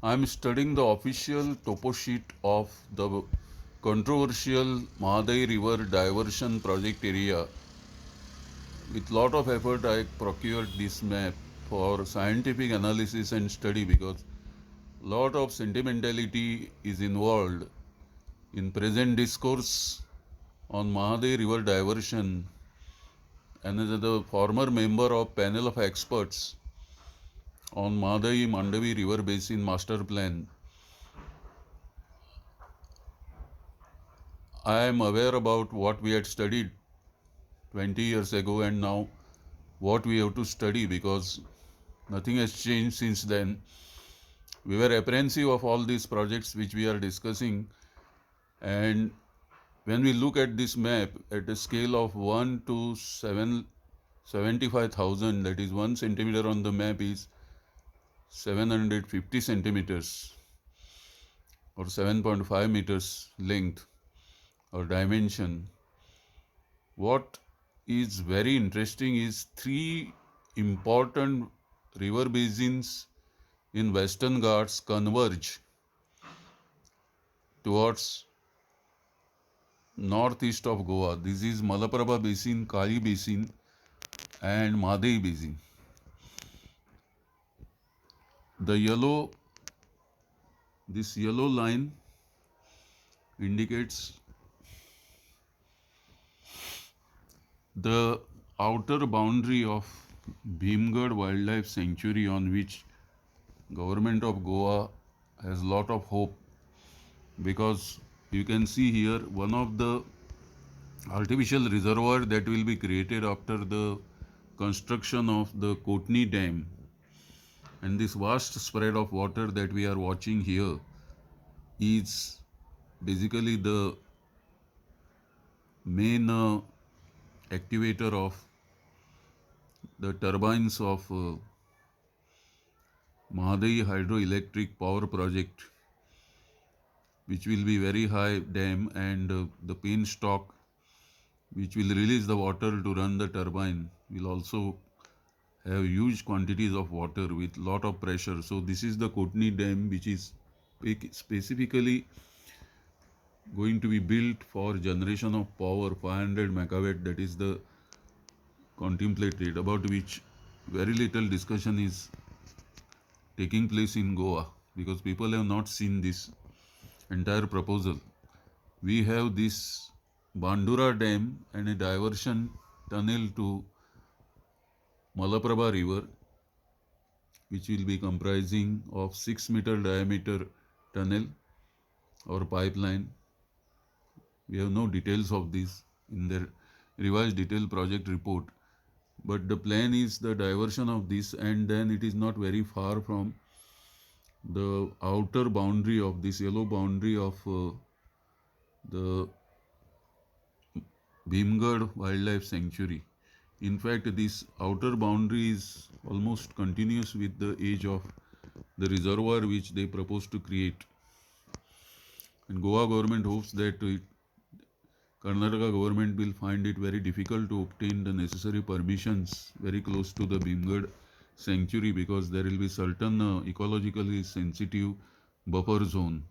I'm studying the official topo sheet of the controversial Mahadai River diversion project area. With lot of effort, I procured this map for scientific analysis and study because lot of sentimentality is involved in present discourse on Mahadai River diversion. And as the former member of panel of experts on Mahadai Mandavi River Basin Master Plan, I am aware about what we had studied 20 years ago and now what we have to study because nothing has changed since then. We were apprehensive of all these projects which we are discussing, and when we look at this map at a scale of 1 to 75,000, that is 1 centimeter on the map is 750 centimeters or 7.5 meters length or dimension. What is very interesting is three important river basins in Western Ghats converge towards northeast of Goa. This is Malaprabha Basin, Kali Basin, and Madai Basin. The this yellow line indicates the outer boundary of Bhimgad Wildlife Sanctuary, on which government of Goa has lot of hope, because you can see here one of the artificial reservoir that will be created after the construction of the Kotni Dam, and this vast spread of water that we are watching here is basically the main activator of the turbines of Mahadai hydroelectric power project, which will be very high dam, and the penstock which will release the water to run the turbine will also have huge quantities of water with lot of pressure. So this is the Kotni Dam, which is specifically going to be built for generation of power 500 megawatt, that is the contemplated, about which very little discussion is taking place in Goa because people have not seen this entire proposal. We have this Bandura Dam and a diversion tunnel to Malaprabha River, which will be comprising of 6-meter diameter tunnel or pipeline. We have no details of this in their revised detailed project report, but the plan is the diversion of this, and then it is not very far from the outer boundary of this yellow boundary of the Bhimgad Wildlife Sanctuary. In fact, this outer boundary is almost continuous with the edge of the reservoir which they propose to create. And Goa government hopes that Karnataka government will find it very difficult to obtain the necessary permissions very close to the Bhimgad sanctuary, because there will be certain ecologically sensitive buffer zone